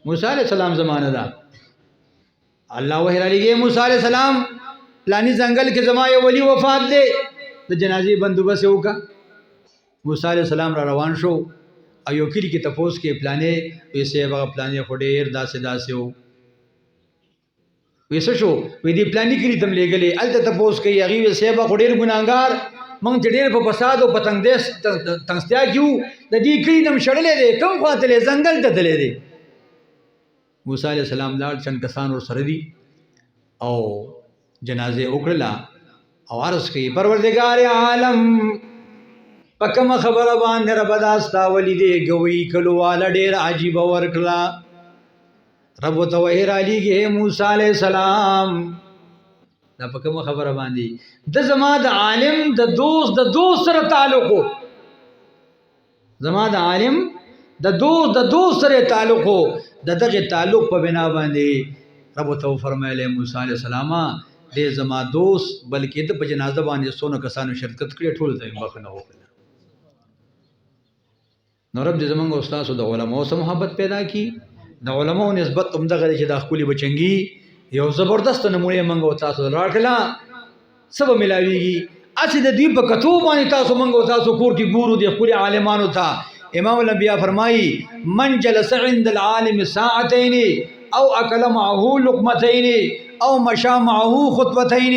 موسی علیہ السلام زمانہ دا الله وحی علی گئے موسی علیہ السلام پلانی ځنګل کې زما یو ولی وفات دی د جنازې بندوبست وکا موسی علیہ السلام را روان شو او یو کلی کې تپوس کې پلانې ویسه هغه پلانې خډیر داسې وو ویسه شو وې دې پلانې کلی تم لګلې الته تپوس کې هغه ویسه هغه خډیر ګناګار مونږ چې ډېر په فساد او پتنګ دیس تنګستیا کیو د دې کلی نم شړلې دي کم خاطلې ځنګل ته تللې دي موسی علیہ السلام لاړ چند کسان ور سره دي او جنازه وکړه او عرض کوي پروردگار عالم پکم خبره باندې رب داستا ولیدې گوي کلو والا ډېر عجیب ورکړه رب ته وحی علیږي موسی علیہ السلام دا پکم خبره باندې د زما د عالم د دوست سره تعلق زما د عالم د دوست سره تعلق دغه تعلق په بنا باندې رب ته فرمایله موسی علیہ السلام دې زما دوست بلکې د په جنازه باندې سونه کسانو شرکت کړی ټول ته مخنه وکړه نو رب دې زمونږ استاد د علماء سره محبت پیدا کی د علماء نسبت هم دغه چې د خپل بچنګي یو زبردست نمونه منغو تاسو راکلا سبا ملاویږي اسی د دې په کتو باندې تاسو منغو تاسو کور کې ګورو د خپل عالمانو ته امام الانبیاء فرمایي من جلس عند العالم ساعتين او اكل معه لقمتين او مشى معه خطوتين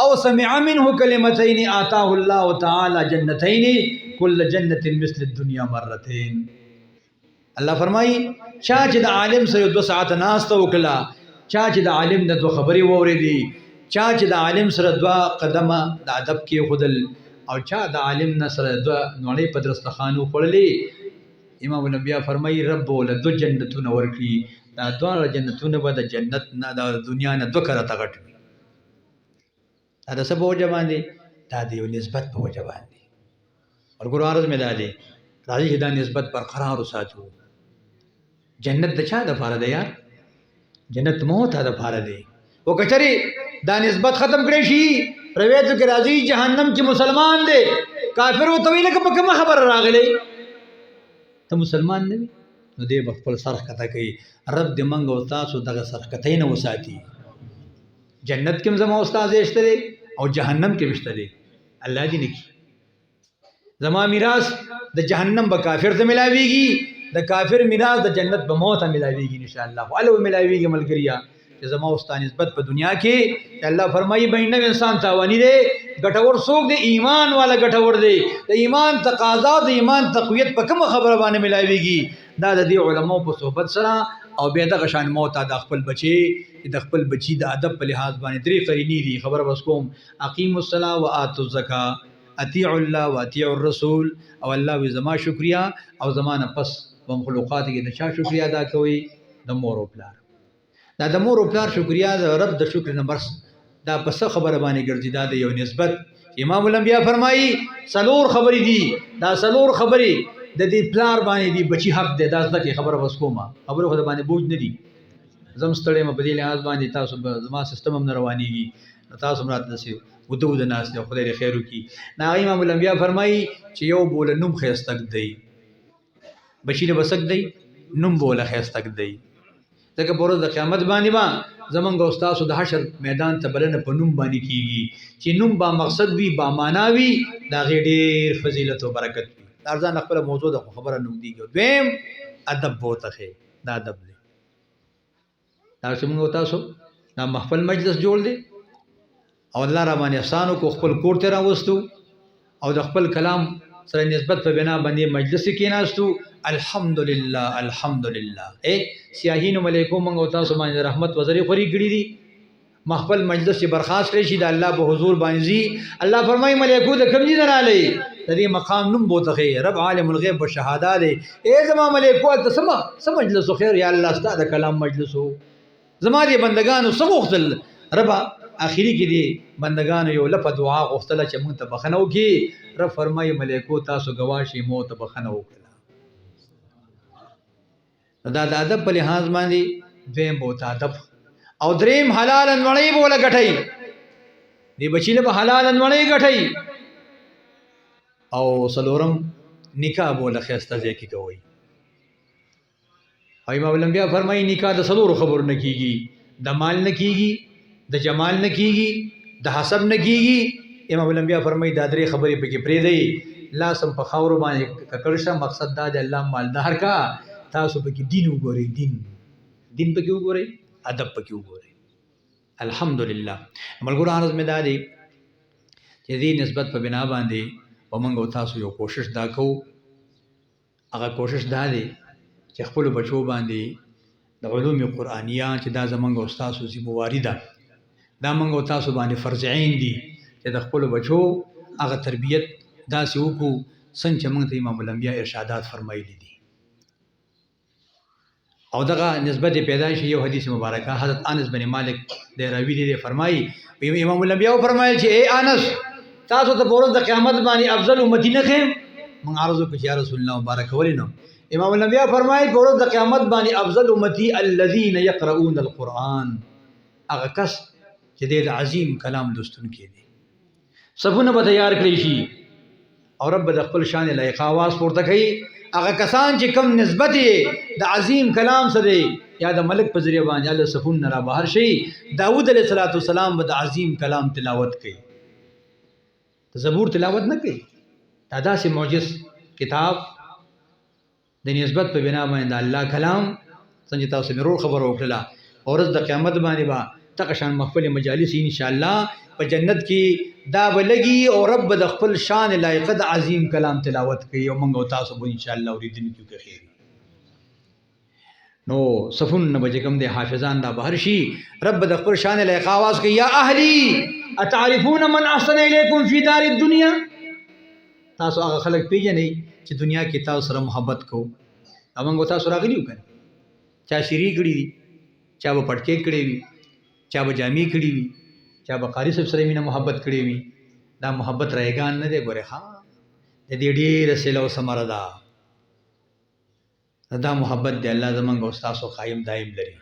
او سمع منه كلمتين آتاه الله تعالى جنتين كل جنة مثل الدنيا مرتين الله فرمایي چا چې د عالم سره 2 ساعت ناست وکړه چا چې د عالم د دو خبرې وورېدي چا چې د عالم سره 2 قدمه د ادب کې خودل او چا د عالم نه سره 2 نوړې په درستخانو خړلې امام الانبیاء فرمایي رب ول 2 جنتونه ورکړي دا 2 جنتونه به د جنت نه د دنیا نه 2 کرته غټ دا څه په وجه باندې دا د یو نسبت په وجه باندې اور ګور عرض مې دا دي راځي دا نسبت برقرار وساتو جنت د چا د فار دی یار جنت موت د فار دی او کچري دا نسبت ختم کړي شي روایت کې راځي جهنم کې مسلمان دی کافر او طويله کې کوم خبر راغلی ته مسلمان نه نو دې خپل سرخ کته کوي رب دې منګ او تاسو دغه سرخ کته نه وساتي جنت کې زما استاد اشتري او جهنم کې مشتري الله دې نکي زما میراث د جهنم به کافر ته ملاويږي د کافر میراث د جنت به موت ته ملاويږي ان شاء الله ولو ملاويږي ملګریا چې زما استاد نسبت په دنیا کې الله فرمایي بینه انسان تاوانی دی ګټور څوک دی ایمان والا ګټور دی د ایمان تقاضا د ایمان تقویت په کوم خبره باندې ملاويږي دا د دې علماء په صحبت سره او به د غشان موت د خپل بچي د خپل بچي د ادب په لحاظ باندې درې قرینې دي خبره بس کوم اقیموا الصلاه واتوا الزکاه اطیعوا الله واطیعوا الرسول او الله وی زما شکریا او زمانه پس په مخلوقات کې د چا شکریا ادا کوي د مور او پلار دا د مور او پلار شکریا د رب د شکر نه برس دا پس خبره باندې ګرځي دا د یو نسبت امام الانبیاء فرمایي سلور خبرې دي دا سلور خبرې د دې پلار باندې دی بچی حق دی دا ځکه خبره بس کومه خبره خو باندې بوج نه دي زم ستړی م بدیل از باندې تاسو زما سیستم هم روانيږي تاسو مراد نسی ودو د ناس ته خدای خیر وکي نا امام الانبیاء فرمایي چې یو بول نوم خيستک دی بچی له وسک دی نوم بول خيستک دی ځکه پرځ د قیامت باندې با زمونږ استاد د حشر میدان ته بلنه په نوم باندې کیږي چې نوم با مقصد وي با معنا وي دا ډېر فضیلت او برکت وي ارزان خپل موضوع د خبره نوم دیږي دویم ادب بوته دا ادب دی تاسو موږ تاسو دا محفل مجلس جوړ دی او الله را باندې احسانو کو خپل کور ته راوستو او د خپل کلام سره نسبت په بنا باندې مجلس کې ناستو الحمدلله الحمدلله سیاهین علیکم موږ تاسو باندې رحمت وزري خوري کړی دي محفل مجلس چې برخاست رشي د الله په حضور باندې الله فرمایي ملائکو د کوم دي نه رالی د دې مقام نوم بوته رب عالم الغیب والشهاده دی زما ملائکو ته سم مجلس خیر یا الله ستاسو د کلام مجلسو زما دي بندگانو سموختل رب اخیری کې دي بندگانو یو لپه دعا غوښتله چې مونږ ته بخنو کې رب فرمایي ملائکو تاسو گواشي مو ته بخنو وکړه دا د ادب په لحاظ باندې دویم بوته ادب او دریم حلال انوړی بوله غټي دی بچی له حلال انوړی غټي او سلورم نکاح بوله خسته ځکه کوي او امام الانبیاء فرمایي نکاح د څلورو خبرو نه کیږي، د مال نه کیږي، د جمال نه کیږي، د حسب نه کیږي. امام الانبیاء فرمایي دا درې خبرې پکې پرېږدئ، لاسم په خاورو باندې ککړ شه. مقصد دا دی الله مالدار کا، تاسو پکې دین وګورئ، دین پکې وګورئ، ادب پکې وګورئ. الحمدلله ملګرو عرض مې دا دی چې دې نسبت په بنا باندې په موږ او تاسو یو کوشش دا کوو. هغه کوشش دا دی چې خپلو بچو باندې د علوم قرآنیه چې دا زموږ او تاسو ذمہواري ده، دا موږ او تاسو باندې فرض عین دي چې د خپلو بچو هغه تربیت داسې وکړو څنګه چې موږ ته امام الانبیاء ارشادات فرمایلي دي. او دغه نسبت پیدا شي یو حدیث مبارکه حضرت انس بن مالک د راوی دی فرمایي امام الانبیاء فرمایل چې اے انس تاسو ته په ورځ د قیامت باندې افضل امتی نه خیم. موږ عرض وکړو یا رسول الله مبارک ولینو. امام الانبیاء فرمایي په ورځ د قیامت باندې افضل امتی الذين يقرؤون القرآن، هغه کس چې د عظیم کلام لوستونکي دي. صفونه به تیار کړی شي او رب د خپل شان لایق आवाज پورته کوي. هغه کسان چې کم نسبت د عظیم کلام سره یا د ملک په ذریعہ باندې الله صفون را بهر شي. داوود علیه السلام به د عظیم کلام تلاوت کوي، زبور تلاوت نه کوي. دا داسې معجز کتاب د نسبت په بنا باندې الله کلام څنګه تاسو مې ورو خبر وکړه. ورځ د قیامت باندې با تقشان محفل مجالس ان شاء الله په جنت کې دا ولګي او رب د خپل شان لایق د عظیم کلام تلاوت کوي او موږ او تاسو به ان شاء الله اوریدونکو کې خیر. نو صفون نه بچ کم د حافظان دا بهر شي، رب د خپل شان لایق आवाज کوي یا اهلی اتعرفون من احسن الیکم فی دار الدنیا. تاسو هغه خلک پیژنئ چې دنیا کې تاسو سره محبت کو. موږ تاسو راغلیو کنه، چا شری کړی دي، چا به پټکې کړی وي، چا به جامې کړی وي، چا به قاری صاحب سره مینه محبت کړی وي. دا محبت رایگان نه دی. ګوره ها د دې ډېره سیله او ثمره ده. دا محبت دی الله زمونږ او تاسو قایم دایم لري.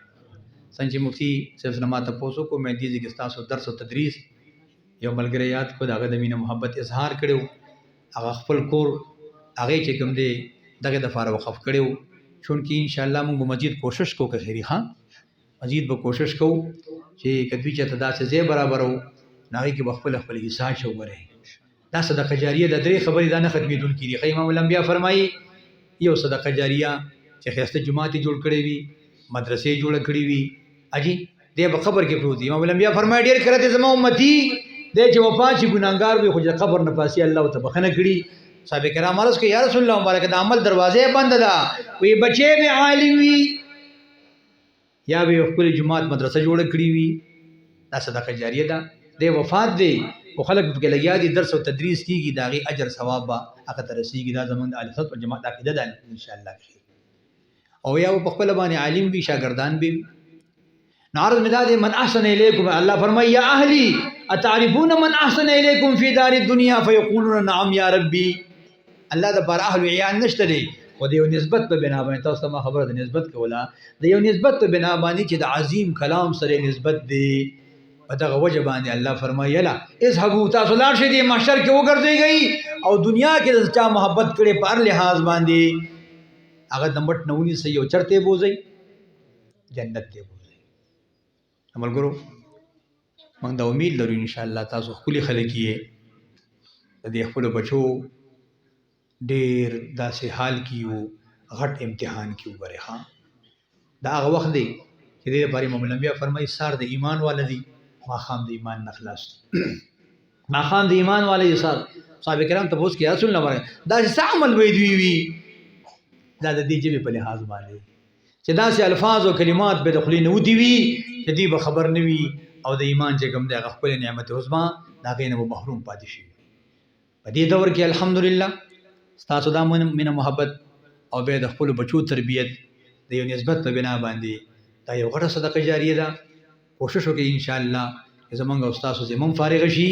څنګه مفتی صاحب نه ماته پوسو کو مې دې کې تاسو درس او تدریس یو ملګری یاد کو داغه د مینه محبت اظهار کړو. هغه خپل کور هغه چې کوم دی دغه د فار وقف کړو. چون کې ان شاء الله موږ مزید کوشش کو که خیری ها مزید به کوشش کو چې کدوې چې تدا څه زی برابرو ناغي کې خپل حساب شو غره. دا صدقه جاریه د درې خبرې دا نه ختمېدونکې دي. امام الانبیاء فرمایي یو صدقه جاریه چې خسته جماعت جوړ کړي وي، مدرسې جوړ کړي وي، اجي دې په قبر کې پروت دي. امام الانبیاء فرمایي ډېر کړه زما امتی دې چې وفات شي ګناګار وي خو د قبر نه پاسي الله ته بخنه کړي. صاحب کرام عرض کوي یا رسول الله مبارک د عمل دروازې بند ده. وی بچي به عالم وي یا به خپل جماعت مدرسه جوړ کړي وي، دا صدقه جاریه ده. د وفات دی او خلک په لګیا دي درس او تدریس کیږي، دا غي اجر ثواب به هغه ته رسیږي. دا زمونږ د اهل سنت والجماعت عقیده ده ان شاء الله. او یا په خپل باندې عالم وي، شاګردان به. نعرض مداد من احسن الیکم، الله فرمای یا اهلی اتعرفون من احسن الیکم فی دار الدنیا فیقولون نعم یا ربی. الله د بار اهل عیان نشته دی خو د یو نسبت په بنا باندې تاسو ما خبره د نسبت کوله د یو نسبت په بنا باندې چې د عظیم کلام سره نسبت دی په دغه وجه باندې الله فرمایي لا اذهبوا تاسو لاړ شئ د محشر کې وګرځئ او دنیا کې د چا محبت کړي په هر لحاظ باندې هغه د مټ نونی سې یو چرته بوزي جنت ته بوزي. عملګرو موږ د امید لرو ان شاء الله تاسو خپل خلک یې د دې خپل بچو ډېر داسې حال کیو غټ امتحان کیو غره. ها دا هغه وخت دی چې دې لپاره امام الانبیاء فرمایي سار د ایمان والدي ما خام د ایمان نخلاص ما خام د ایمان والدي سار. صحابه کرام ته پوښتنه رسول الله دا څه عمل وی دی دا د دې جبه په لحاظ باندې چې داسې الفاظ او کلمات به دخلي نه ودی وی چې دې به خبر نه وي او د ایمان چې کوم د خپل نعمت عظما دا غینه به محروم پاتې شي. په دې دور کې الحمدلله ستاسو دا مینه محبت او به د خپل بچو تربیت د یو نسبت په بنا باندې دا یو غټه صدقه جاریه ده. کوشش وکړئ ان شاء الله زمونږ او تاسو زمون فارغ شي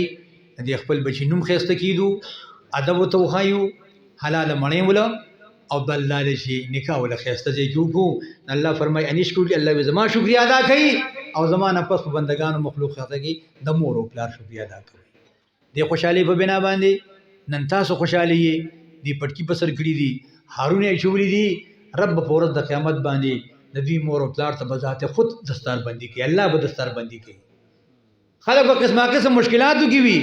د خپل بچی نوم خسته کیدو ادب او توخایو حلال مړې ولا او بل لاله شي نکاح ولا خسته کیږي. الله فرمای انشکر الله زما شکریا ادا کړي او زمانه پس په بندگانو مخلوقات کې د مور او پلار شکریا ادا کړي. د خوشحالي په بنا باندې نن تاسو خوشحالي دی پټکی په سر کړی دي هارونه چولې دي رب په ورځ د قیامت باندې د دوی مور او پلار ته به ذات خود دستاربندي کوي، الله به دستاربندي کوي. خلک به قسمه قسم مشکلاتو کې وي،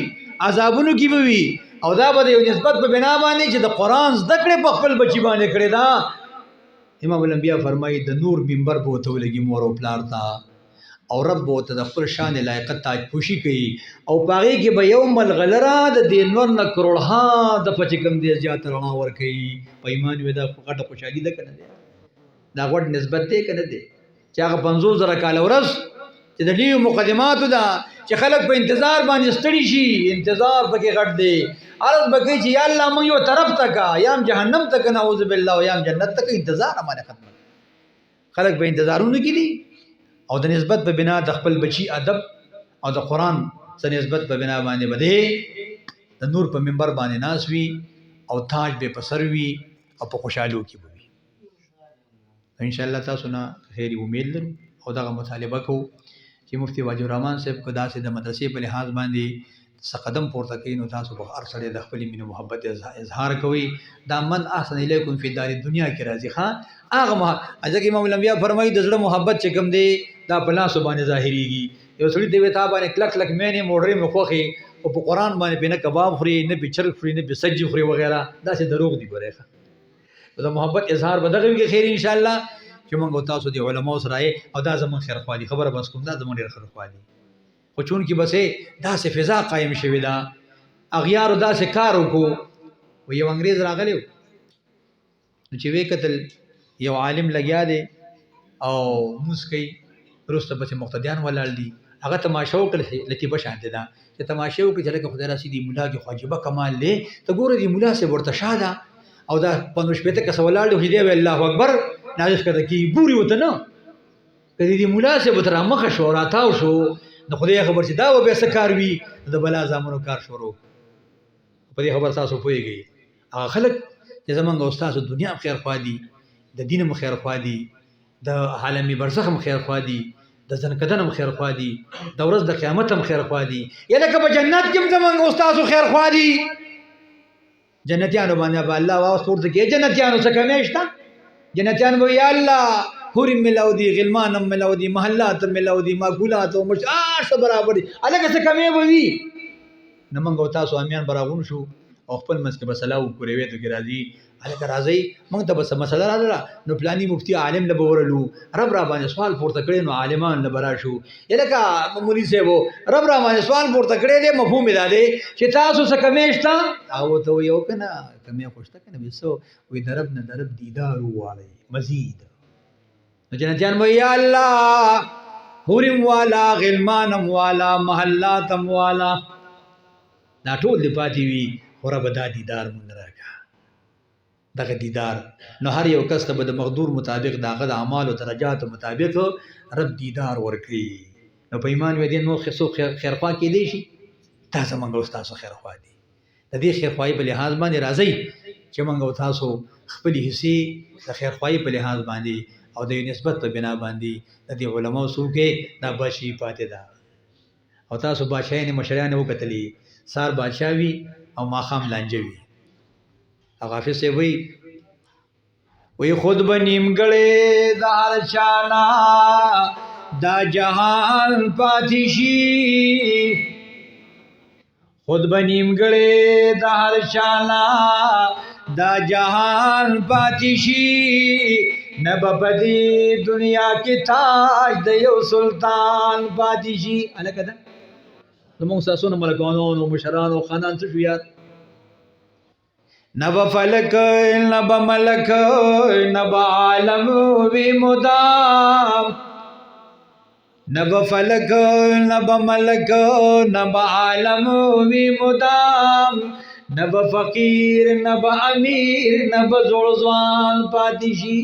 عذابونو کې به وي، او دا به د یو نسبت په بنا باندې چې د قرآن زده کړې په خپل بچي باندې کړې ده. امام الانبیا فرمایي د نور منبر به ورته ولګي مور او پلار ته، او رب به ورته د خپل شان لایقه تاج پوشي کوي، او په هغې کې به یو ملغلره د دې نور نه کروړها د چې کوم دی زیاته رڼا ورکوي. په ایمان وي دا غټه خوشحالي ده که نه دی؟ دا غټ نسبت دی که نه دی؟ چې هغه 50,000 کاله ورځ چې د ډېرو مقدماتو ده چې خلک په انتظار باندې ستړي شي، انتظار پکې غټ دی. عرض به کوي چې یا الله موږ یو طرف ته کا، یا هم جهنم ته که نعوذ بالله، او یا هم جنت ته که. انتظار باندې ختم، خلک په انتظارونو کې دي، او د نسبت په بنا د خپل بچي ادب او د قرآن سره نسبت په بنا باندې بده د نور په منبر باندې ناس وي، او تاج به په سر وي، او په خوشحالو کې به وي. ان شاء الله تاسو نه خیر امید لرو، او دغه مطالبه کوو چې مفتی واجب الرحمن صاحب که داسې د مدرسې په لحاظ باندې څه قدم پورته کوي، نو تاسو به هر سړی د خپلې مینې محبت اظهار کوئ. دا من احسن الیکم فی دار دنیا کې راځي. ښه هغه ځکه امام الانبیا فرمایي د زړه محبت چې کوم دی دا په لاسو باندې ظاهریږي. یو سړي ته وایي تا باندې کلک کلک مینې موډرې مې خوښې، او په قرآن باندې پې نه کباب خوري، نه پې چرګ خوري، نه پې سجي خوري وغیره، داسې دروغ دي. ګورئ ښه د محبت اظهار به دغه وي خیر انشاءالله، چې موږ او تاسو د علماو سره او دا زموږ خیرخوا دي. خبره بس کوم، دا زموږ ډېر خیرخوا دي، خو چونکې بس داسې فضا قایم شوې ده، اغیارو داسې کار وکړو. و یو انګریز راغلی و، نو چې ویې کتل یو عالم لګیا دی او مونځ کوي، وروسته پسې مقتدیان ولاړ دي. هغه تماشه وکړه، لطیفه شانتې ده چې تماشه وکړي چې لکه خدای راسي دي ملا کې خو عجیبه کمال دی، ته ګوره دې ملا صاحب ورته شا ده، او دا 50 کسه ولاړ دي، خو دې وایي الله اکبر نازش کړه کېږي، ګوري ورته نه. که دې ملا صاحب ورته رامخه شو، راتاو شو، د خدای خبر چې دا به بیا څه کار وي، د بلا زامنو کار شروع. په دې خبر تاسو پوهېږئ. هغه خلک چې زمونږ او ستاسو دنیا هم خیرخوا دي، د دین هم خیرخوا دي، د عالمي برزخ هم خیرخوا دي، د ځنکدن هم خیرخوا دي، د ورځ د قیامت هم خیرخوا دي، یا لکه په جنت کې هم زمونږ او ستاسو خیرخوا دي. جنتیانو باندې به الله واوس پورته کوي، جنتیانو څه کمی شته؟ جنتیان به یا الله حورم ملاو دي، غلمان هم ملاو دي، محلات هم ملاو دي، معقولات او څه برابر دي، هلکه څه کمی به وي. نه موږ او تاسو امیان به راغون شو، او خپل منځ کې به سلا وکړو، ریویتو کې راځي هلکه راځئ موږ ته به څه مسله راغله، نو پلاني مفتي عالم له به ورلو، رب را باندې سوال پورته کړی، نو عالمان له به راشو. یا لکه مولي صاحب رب را باندې سوال پورته کړی دی، مفهوم یې دا دی چې تاسو څه کمی شته؟ او ته وایي او که نه کمی خو شته که نه، وایي څه وایي د رب نه د رب دیدار وغواړئ مزید. نو جنتیان وایي یا الله حورم والا، غلمانم والا، محلاتم والا، دا ټول دې پاتې وي، خو ربه دا دیدار مونږ راکړه. دغه دیدار نو هر یو کس ته به د مقدور مطابق د هغه د اعمالو درجاتو مطابق رب دیدار ورکړي. نو په ایمان وی دې نور څوک خیرخوا کېدی شي؟ دا زموږ او ستاسو خیرخوا دي. د دې خیرخواهي په لحاظ باندې راځئ چې موږ او تاسو خپلې حصې د خیرخواهي په لحاظ باندې او د نسبت په بنا باندې د دې علماو څوکې دا بادشاهي پاتې ده. او تاسو بادشاهانې مشرانې وکتلې، سار بادشاه وي او ماښام لانجه وي. هغه حافظ صاحب وایي خود به نیمګړی د هر چا نه دا جهان پاتې شي، خود به نیمګړی د هر چا نه دا جهان پاتې شي، نه به په دې دنیا کې تاج د یو سلطان پاتې شي. هلکه ده زموږ ستاسو نه ملکانو مشرانو خاندان څه شو یاد؟ نه به فلک نه به ملک نه به عالم وي مدام، نه به فلک نه به ملک نه به عالم وي مدام، نه به فقیر نه به امیر نه به زوړ ځوان پاتې شي.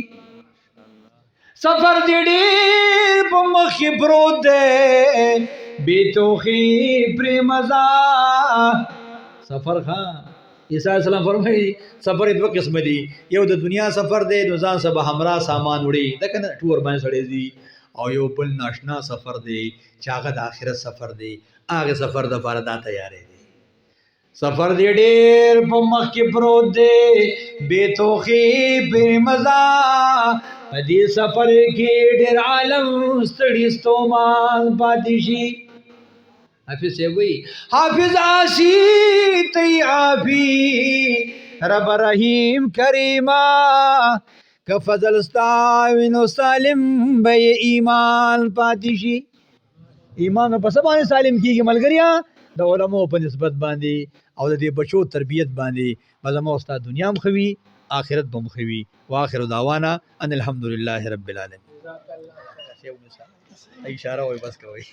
سفر دې ډېر په مخ کې پروت دی، بې توخي پرې مزه. سفر ښه عیسی علیه السلام فرمایي سفر دوه قسمه دي، یو د دنیا سفر دی، نو ځان سره به همراه سامان وړي، ده که نه ټور باندې سړی ځي، او یو بل ناشنا سفر دی چې هغه د آخرت سفر دی، هغې سفر دپاره دا تیاری دی. सफर दे ढेर पे मख के प्रोत दे बेतोखी फिर मजा अदी सफर के ढेर आलम स्तड़ी स्तोमाल पातिशी हाफिज से वही हाफिज आशी तैयाबी रब रहीम करीमा का फजल स्ताविनो सालिम बे ईमान पातिशी ایمان په څه باندې سالم کیږي ملګریا د علماء په نسبت باندې او د دې بچو تربیت باندې مزما استاد دنیا هم خوي آخرت هم خوي واخر دعوانا ان الحمدلله رب العالمین اشاره وای بس کوي